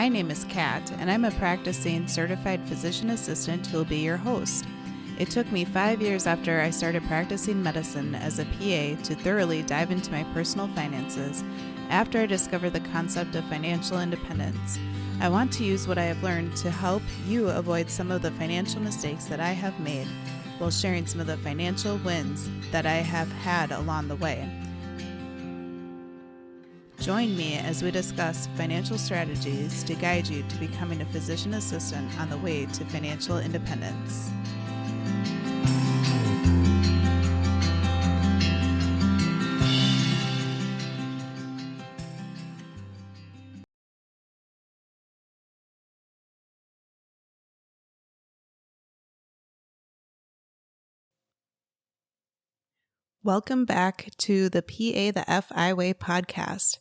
My name is Kat, and I'm a practicing certified physician assistant who will be your host. It took me 5 years after I started practicing medicine as a PA to thoroughly dive into my personal finances after I discovered the concept of financial independence. I want to use what I have learned to help you avoid some of the financial mistakes that I have made while sharing some of the financial wins that I have had along the way. Join me as we discuss financial strategies to guide you to becoming a physician assistant on the way to financial independence. Welcome back to the PA the FI Way podcast.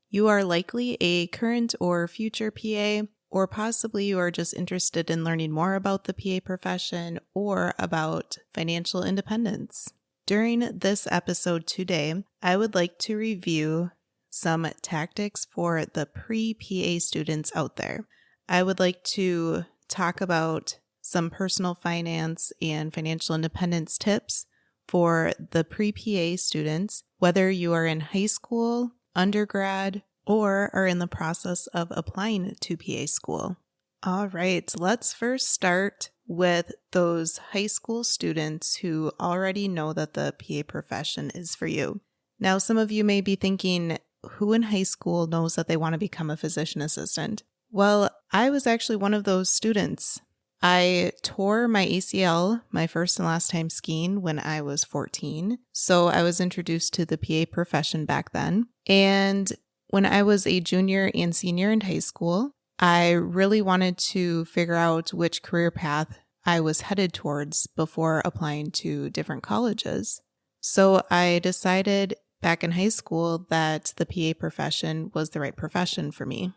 You are likely a current or future PA, or possibly you are just interested in learning more about the PA profession or about financial independence. During this episode today, I would like to review some tactics for the pre-PA students out there. I would like to talk about some personal finance and financial independence tips for the pre-PA students, whether you are in high school, undergrad, or are in the process of applying to PA school. All right, let's first start with those high school students who already know that the PA profession is for you. Now, some of you may be thinking, who in high school knows that they want to become a physician assistant? Well, I was actually one of those students. I tore my ACL my first and last time skiing when I was 14, so I was introduced to the PA profession back then. And when I was a junior and senior in high school, I really wanted to figure out which career path I was headed towards before applying to different colleges. So I decided back in high school that the PA profession was the right profession for me.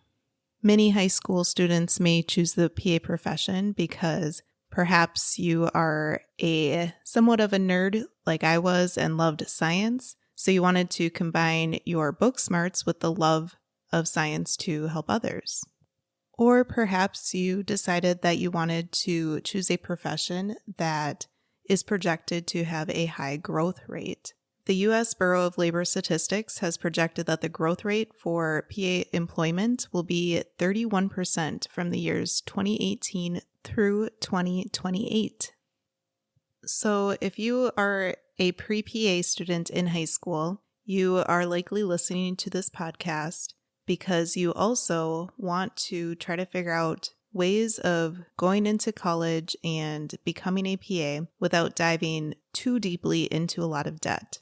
Many high school students may choose the PA profession because perhaps you are somewhat of a nerd like I was and loved science, so you wanted to combine your book smarts with the love of science to help others. Or perhaps you decided that you wanted to choose a profession that is projected to have a high growth rate. The U.S. Bureau of Labor Statistics has projected that the growth rate for PA employment will be 31% from the years 2018 through 2028. So if you are a pre-PA student in high school, you are likely listening to this podcast because you also want to try to figure out ways of going into college and becoming a PA without diving too deeply into a lot of debt.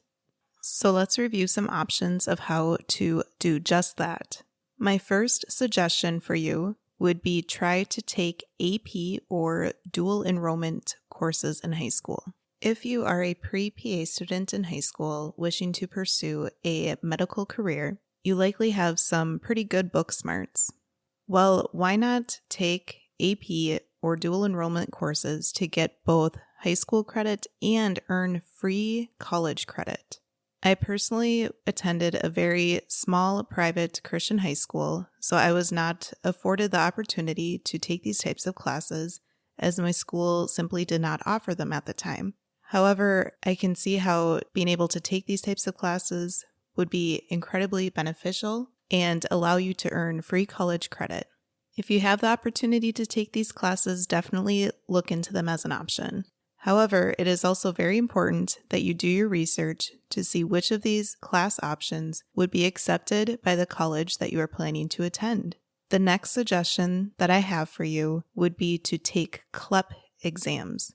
So let's review some options of how to do just that. My first suggestion for you would be try to take AP or dual enrollment courses in high school. If you are a pre-PA student in high school wishing to pursue a medical career, you likely have some pretty good book smarts. Well, why not take AP or dual enrollment courses to get both high school credit and earn free college credit? I personally attended a very small private Christian high school, so I was not afforded the opportunity to take these types of classes as my school simply did not offer them at the time. However, I can see how being able to take these types of classes would be incredibly beneficial and allow you to earn free college credit. If you have the opportunity to take these classes, definitely look into them as an option. However, it is also very important that you do your research to see which of these class options would be accepted by the college that you are planning to attend. The next suggestion that I have for you would be to take CLEP exams.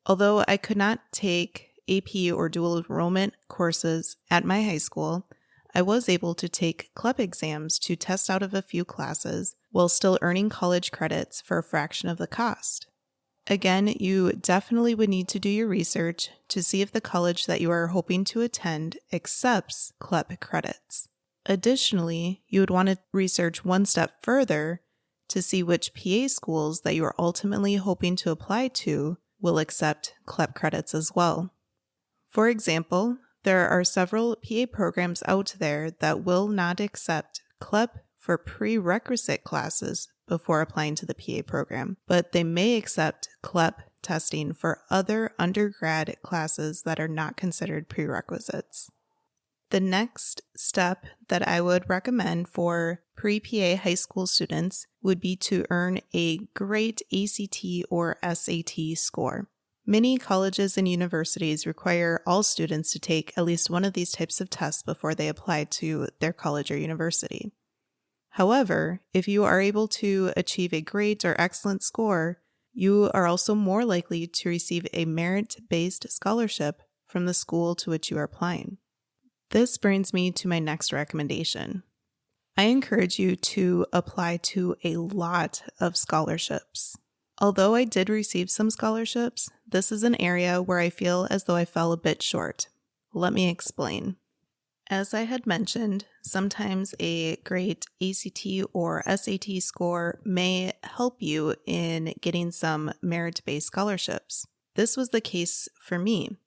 Although I could not take AP or dual enrollment courses at my high school, I was able to take CLEP exams to test out of a few classes while still earning college credits for a fraction of the cost. Again, you definitely would need to do your research to see if the college that you are hoping to attend accepts CLEP credits. Additionally, you would want to research one step further to see which PA schools that you are ultimately hoping to apply to will accept CLEP credits as well. For example, there are several PA programs out there that will not accept CLEP for prerequisite classes, before applying to the PA program, but they may accept CLEP testing for other undergrad classes that are not considered prerequisites. The next step that I would recommend for pre-PA high school students would be to earn a great ACT or SAT score. Many colleges and universities require all students to take at least one of these types of tests before they apply to their college or university. However, if you are able to achieve a great or excellent score, you are also more likely to receive a merit-based scholarship from the school to which you are applying. This brings me to my next recommendation. I encourage you to apply to a lot of scholarships. Although I did receive some scholarships, this is an area where I feel as though I fell a bit short. Let me explain. As I had mentioned, sometimes a great ACT or SAT score may help you in getting some merit-based scholarships. This was the case for me.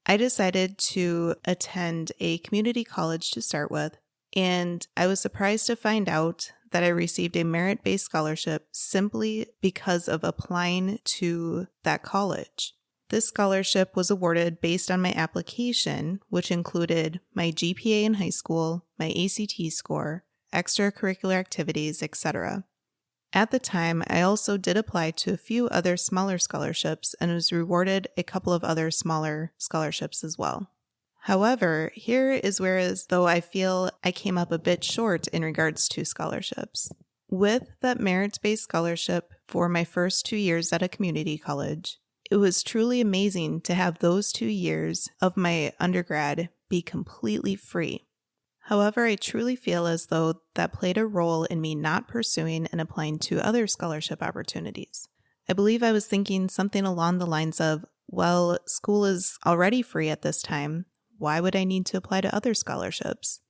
I decided to attend a community college to start with, and I was surprised to find out that I received a merit-based scholarship simply because of applying to that college. This scholarship was awarded based on my application, which included my GPA in high school, my ACT score, extracurricular activities, etc. At the time, I also did apply to a few other smaller scholarships and was rewarded a couple of other smaller scholarships as well. However, here is where as though I feel I came up a bit short in regards to scholarships. With that merit-based scholarship for my first 2 years at a community college, it was truly amazing to have those 2 years of my undergrad be completely free. However, I truly feel as though that played a role in me not pursuing and applying to other scholarship opportunities. I believe I was thinking something along the lines of, well, school is already free at this time. Why would I need to apply to other scholarships?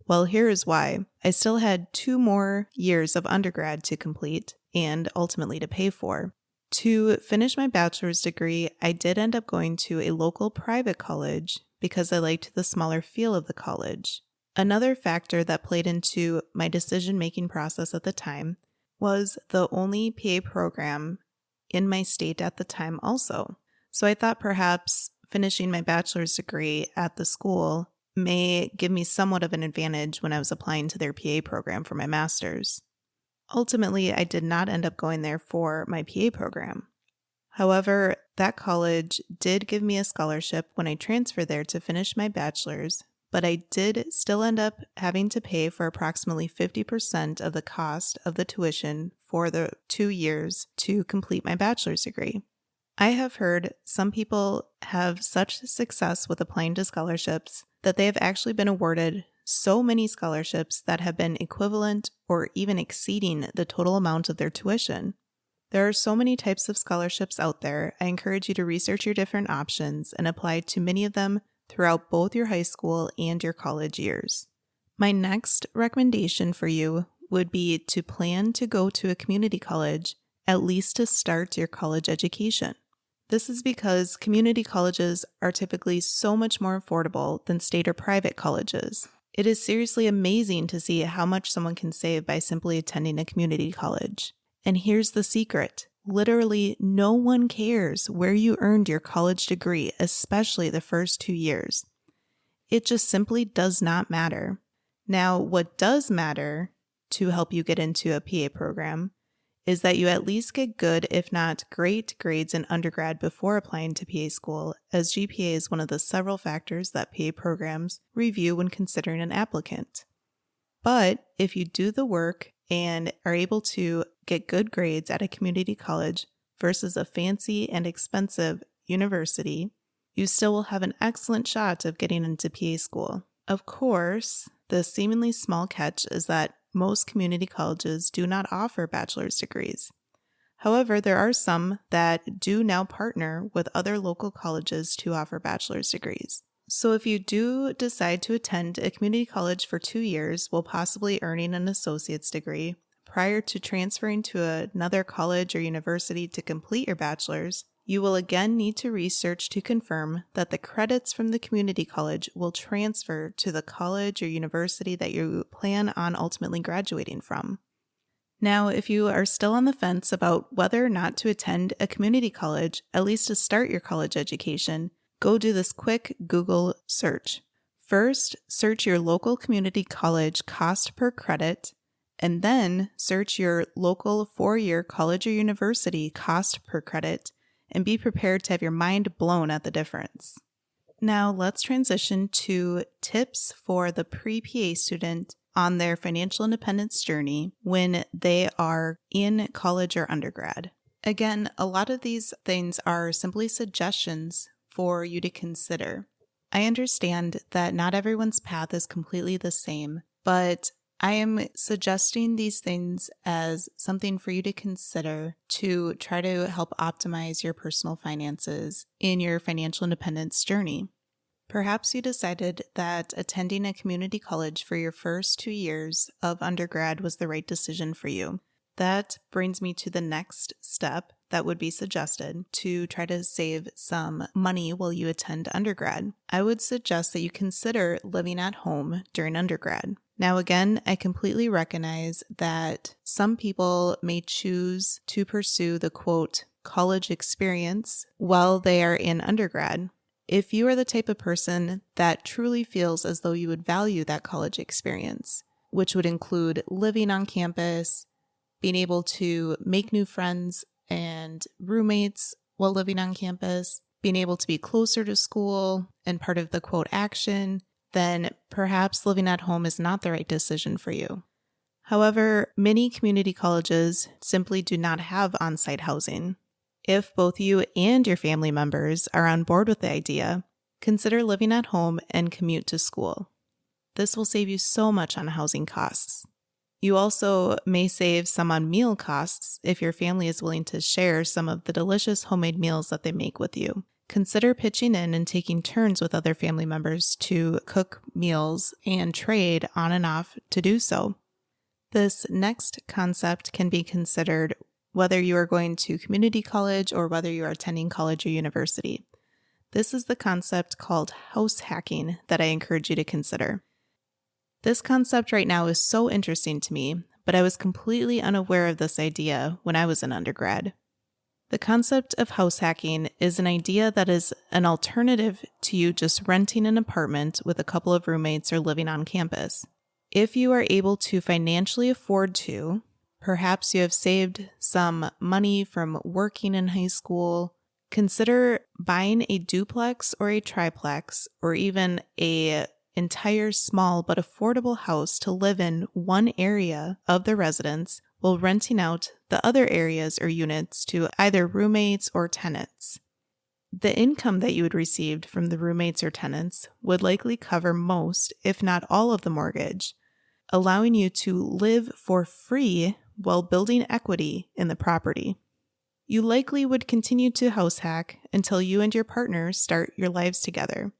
Well, here is why. I still had 2 more years of undergrad to complete and ultimately to pay for. To finish my bachelor's degree, I did end up going to a local private college because I liked the smaller feel of the college. Another factor that played into my decision-making process at the time was the only PA program in my state at the time also. So I thought perhaps finishing my bachelor's degree at the school may give me somewhat of an advantage when I was applying to their PA program for my master's. Ultimately, I did not end up going there for my PA program. However, that college did give me a scholarship when I transferred there to finish my bachelor's, but I did still end up having to pay for approximately 50% of the cost of the tuition for the 2 years to complete my bachelor's degree. I have heard some people have such success with applying to scholarships that they have actually been awarded so many scholarships that have been equivalent or even exceeding the total amount of their tuition. There are so many types of scholarships out there. I encourage you to research your different options and apply to many of them throughout both your high school and your college years. My next recommendation for you would be to plan to go to a community college at least to start your college education. This is because community colleges are typically so much more affordable than state or private colleges. It is seriously amazing to see how much someone can save by simply attending a community college. And here's the secret. Literally, no one cares where you earned your college degree, especially the first 2 years. It just simply does not matter. Now, what does matter to help you get into a PA program is that you at least get good, if not great, grades in undergrad before applying to PA school, as GPA is one of the several factors that PA programs review when considering an applicant. But if you do the work and are able to get good grades at a community college versus a fancy and expensive university, you still will have an excellent shot of getting into PA school. Of course, the seemingly small catch is that most community colleges do not offer bachelor's degrees. However, there are some that do now partner with other local colleges to offer bachelor's degrees. So if you do decide to attend a community college for 2 years while possibly earning an associate's degree, prior to transferring to another college or university to complete your bachelor's, you will again need to research to confirm that the credits from the community college will transfer to the college or university that you plan on ultimately graduating from. Now, if you are still on the fence about whether or not to attend a community college, at least to start your college education, go do this quick Google search. First, search your local community college cost per credit, and then search your local four-year college or university cost per credit, and be prepared to have your mind blown at the difference. Now, let's transition to tips for the pre-PA student on their financial independence journey when they are in college or undergrad. Again, a lot of these things are simply suggestions for you to consider. I understand that not everyone's path is completely the same, but I am suggesting these things as something for you to consider to try to help optimize your personal finances in your financial independence journey. Perhaps you decided that attending a community college for your first 2 years of undergrad was the right decision for you. That brings me to the next step that would be suggested to try to save some money while you attend undergrad. I would suggest that you consider living at home during undergrad. Now, again, I completely recognize that some people may choose to pursue the quote, college experience while they are in undergrad. If you are the type of person that truly feels as though you would value that college experience, which would include living on campus, being able to make new friends and roommates while living on campus, being able to be closer to school and part of the quote action, then perhaps living at home is not the right decision for you. However, many community colleges simply do not have on-site housing. If both you and your family members are on board with the idea, consider living at home and commute to school. This will save you so much on housing costs. You also may save some on meal costs if your family is willing to share some of the delicious homemade meals that they make with you. Consider pitching in and taking turns with other family members to cook meals and trade on and off to do so. This next concept can be considered whether you are going to community college or whether you are attending college or university. This is the concept called house hacking that I encourage you to consider. This concept right now is so interesting to me, but I was completely unaware of this idea when I was an undergrad. The concept of house hacking is an idea that is an alternative to you just renting an apartment with a couple of roommates or living on campus. If you are able to financially afford to, perhaps you have saved some money from working in high school, consider buying a duplex or a triplex or even an entire small but affordable house to live in one area of the residence while renting out the other areas or units to either roommates or tenants. The income that you would receive from the roommates or tenants would likely cover most, if not all, of the mortgage, allowing you to live for free while building equity in the property. You likely would continue to house hack until you and your partner start your lives together.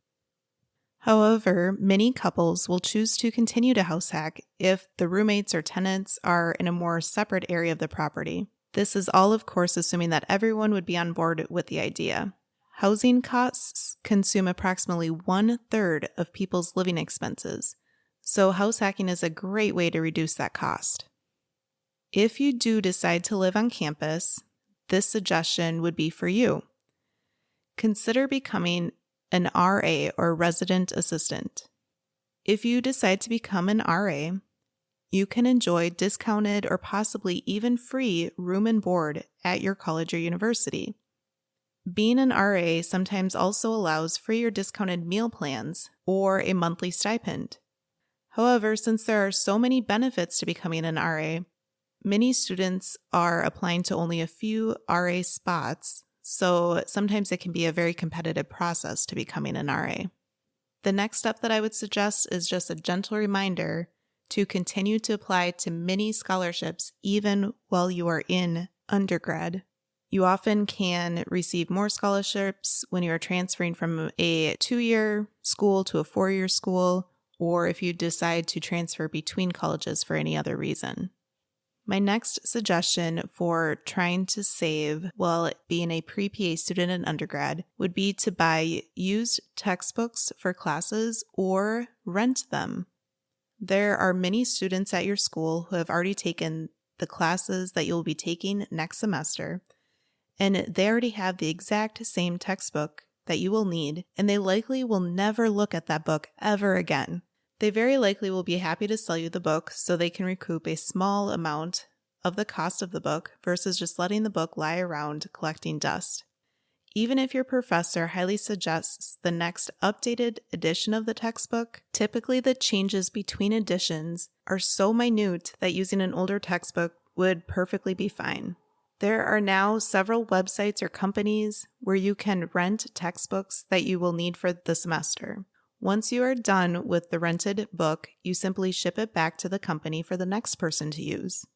However, many couples will choose to continue to house hack if the roommates or tenants are in a more separate area of the property. This is all, of course, assuming that everyone would be on board with the idea. Housing costs consume approximately 1/3 of people's living expenses, so house hacking is a great way to reduce that cost. If you do decide to live on campus, this suggestion would be for you. Consider becoming an RA or resident assistant. If you decide to become an RA, you can enjoy discounted or possibly even free room and board at your college or university. Being an RA sometimes also allows free or discounted meal plans or a monthly stipend. However, since there are so many benefits to becoming an RA, many students are applying to only a few RA spots, so sometimes it can be a very competitive process to becoming an RA. The next step that I would suggest is just a gentle reminder to continue to apply to many scholarships even while you are in undergrad. You often can receive more scholarships when you are transferring from a 2-year school to a 4-year school, or if you decide to transfer between colleges for any other reason. My next suggestion for trying to save while being a pre-PA student in undergrad would be to buy used textbooks for classes or rent them. There are many students at your school who have already taken the classes that you'll be taking next semester, and they already have the exact same textbook that you will need, and they likely will never look at that book ever again. They very likely will be happy to sell you the book so they can recoup a small amount of the cost of the book versus just letting the book lie around collecting dust. Even if your professor highly suggests the next updated edition of the textbook, typically the changes between editions are so minute that using an older textbook would perfectly be fine. There are now several websites or companies where you can rent textbooks that you will need for the semester. Once you are done with the rented book, you simply ship it back to the company for the next person to use.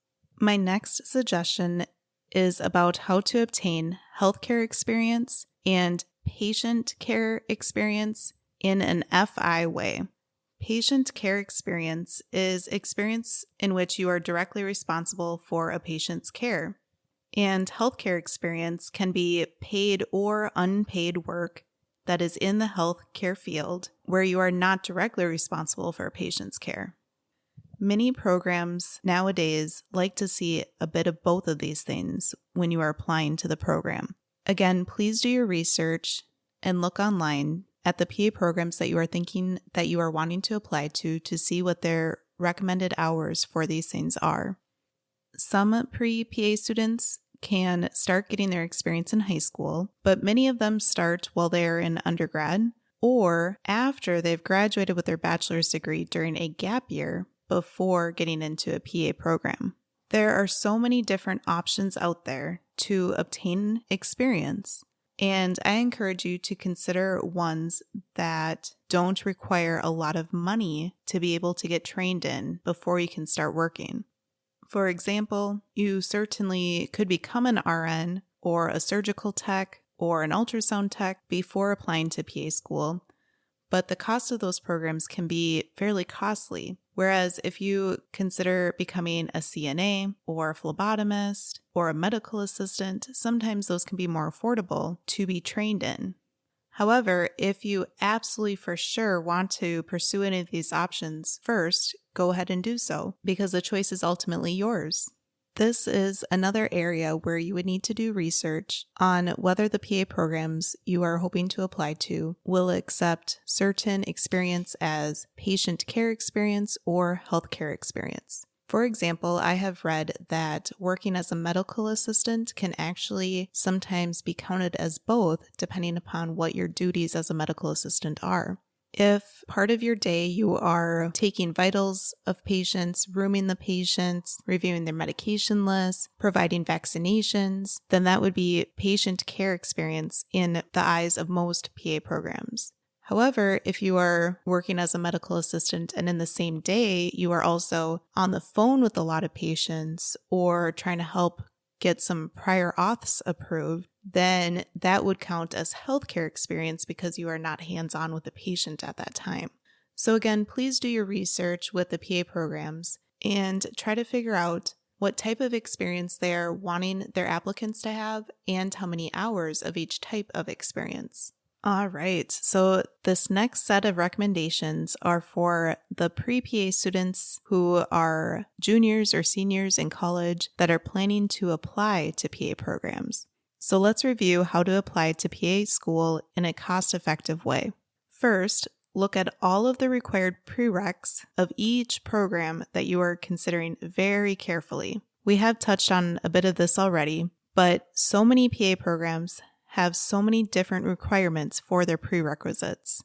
My next suggestion is about how to obtain healthcare experience and patient care experience in an FI way. Patient care experience is experience in which you are directly responsible for a patient's care. And healthcare experience can be paid or unpaid work that is in the healthcare field where you are not directly responsible for a patient's care. Many programs nowadays like to see a bit of both of these things when you are applying to the program. Again, please do your research and look online at the PA programs that you are thinking that you are wanting to apply to see what their recommended hours for these things are. Some pre-PA students can start getting their experience in high school, but many of them start while they're in undergrad or after they've graduated with their bachelor's degree during a gap year before getting into a PA program. There are so many different options out there to obtain experience, and I encourage you to consider ones that don't require a lot of money to be able to get trained in before you can start working. For example, you certainly could become an RN or a surgical tech or an ultrasound tech before applying to PA school, but the cost of those programs can be fairly costly. Whereas if you consider becoming a CNA or a phlebotomist or a medical assistant, sometimes those can be more affordable to be trained in. However, if you absolutely for sure want to pursue any of these options first, go ahead and do so because the choice is ultimately yours. This is another area where you would need to do research on whether the PA programs you are hoping to apply to will accept certain experience as patient care experience or healthcare experience. For example, I have read that working as a medical assistant can actually sometimes be counted as both depending upon what your duties as a medical assistant are. If part of your day you are taking vitals of patients, rooming the patients, reviewing their medication lists, providing vaccinations, then that would be patient care experience in the eyes of most PA programs. However, if you are working as a medical assistant and in the same day you are also on the phone with a lot of patients or trying to help get some prior auths approved, then that would count as healthcare experience because you are not hands-on with the patient at that time. So again, please do your research with the PA programs and try to figure out what type of experience they are wanting their applicants to have and how many hours of each type of experience. All right, so this next set of recommendations are for the pre-PA students who are juniors or seniors in college that are planning to apply to PA programs. So let's review how to apply to PA school in a cost-effective way. First, look at all of the required prereqs of each program that you are considering very carefully. We have touched on a bit of this already, but so many PA programs have so many different requirements for their prerequisites.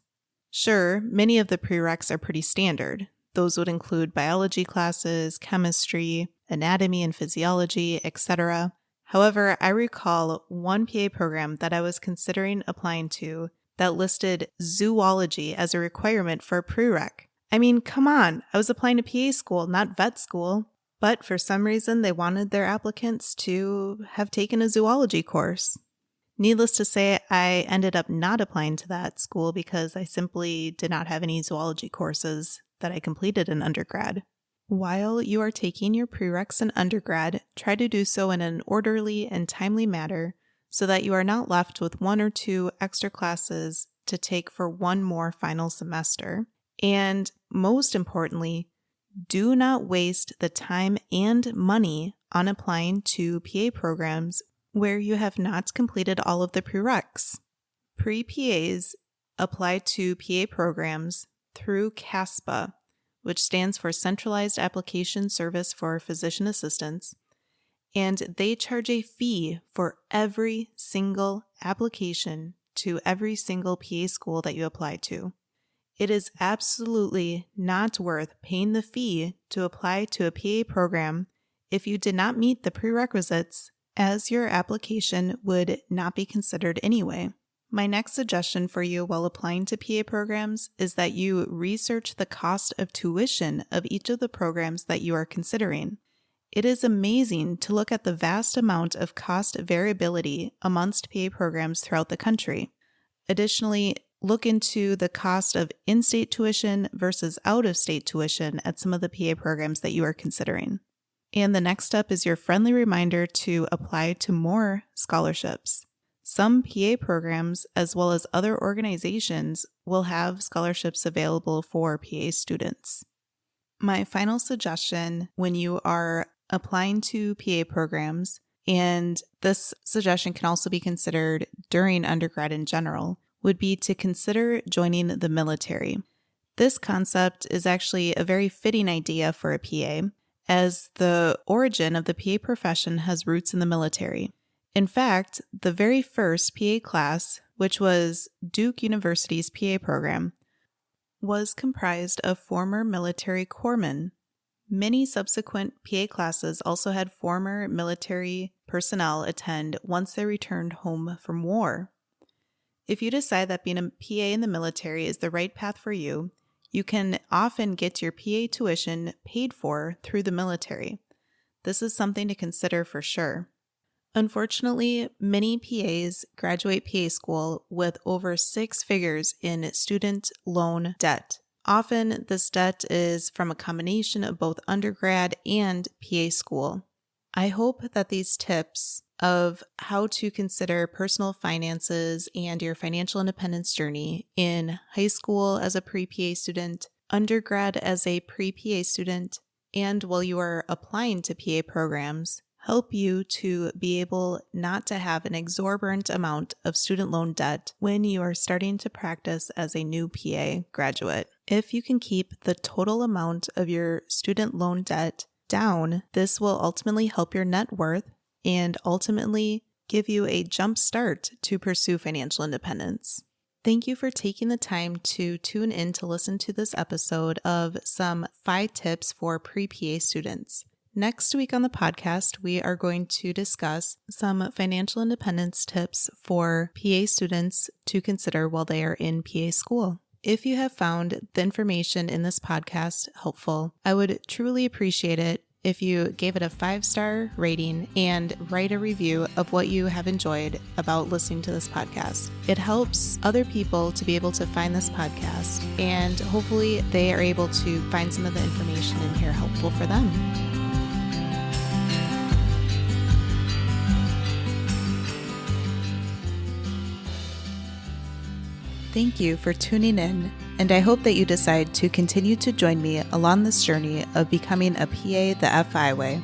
Sure, many of the prereqs are pretty standard. Those would include biology classes, chemistry, anatomy and physiology, etc. However, I recall one PA program that I was considering applying to that listed zoology as a requirement for a prereq. I mean, come on, I was applying to PA school, not vet school. But for some reason, they wanted their applicants to have taken a zoology course. Needless to say, I ended up not applying to that school because I simply did not have any zoology courses that I completed in undergrad. While you are taking your prereqs in undergrad, try to do so in an orderly and timely manner so that you are not left with 1 or 2 extra classes to take for one more final semester. And most importantly, do not waste the time and money on applying to PA programs where you have not completed all of the prereqs. Pre-PAs apply to PA programs through CASPA, which stands for Centralized Application Service for Physician Assistants, and they charge a fee for every single application to every single PA school that you apply to. It is absolutely not worth paying the fee to apply to a PA program if you did not meet the prerequisites, as your application would not be considered anyway. My next suggestion for you while applying to PA programs is that you research the cost of tuition of each of the programs that you are considering. It is amazing to look at the vast amount of cost variability amongst PA programs throughout the country. Additionally, look into the cost of in-state tuition versus out-of-state tuition at some of the PA programs that you are considering. And the next step is your friendly reminder to apply to more scholarships. Some PA programs, as well as other organizations, will have scholarships available for PA students. My final suggestion when you are applying to PA programs, and this suggestion can also be considered during undergrad in general, would be to consider joining the military. This concept is actually a very fitting idea for a PA, as the origin of the PA profession has roots in the military. In fact, the very first PA class, which was Duke University's PA program, was comprised of former military corpsmen. Many subsequent PA classes also had former military personnel attend once they returned home from war. If you decide that being a PA in the military is the right path for you, you can often get your PA tuition paid for through the military. This is something to consider for sure. Unfortunately, many PAs graduate PA school with over 6 figures in student loan debt. Often, this debt is from a combination of both undergrad and PA school. I hope that these tips of how to consider personal finances and your financial independence journey in high school as a pre-PA student, undergrad as a pre-PA student, and while you are applying to PA programs, help you to be able not to have an exorbitant amount of student loan debt when you are starting to practice as a new PA graduate. If you can keep the total amount of your student loan debt down, this will ultimately help your net worth and ultimately give you a jump start to pursue financial independence. Thank you for taking the time to tune in to listen to this episode of some 5 tips for pre-PA students. Next week on the podcast, we are going to discuss some financial independence tips for PA students to consider while they are in PA school. If you have found the information in this podcast helpful, I would truly appreciate it if you gave it a 5-star rating and write a review of what you have enjoyed about listening to this podcast. It helps other people to be able to find this podcast, and hopefully they are able to find some of the information in here helpful for them. Thank you for tuning in, and I hope that you decide to continue to join me along this journey of becoming a PA the FI way.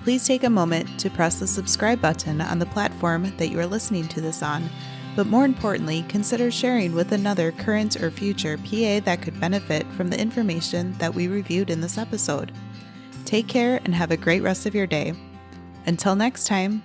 Please take a moment to press the subscribe button on the platform that you are listening to this on, but more importantly, consider sharing with another current or future PA that could benefit from the information that we reviewed in this episode. Take care and have a great rest of your day. Until next time.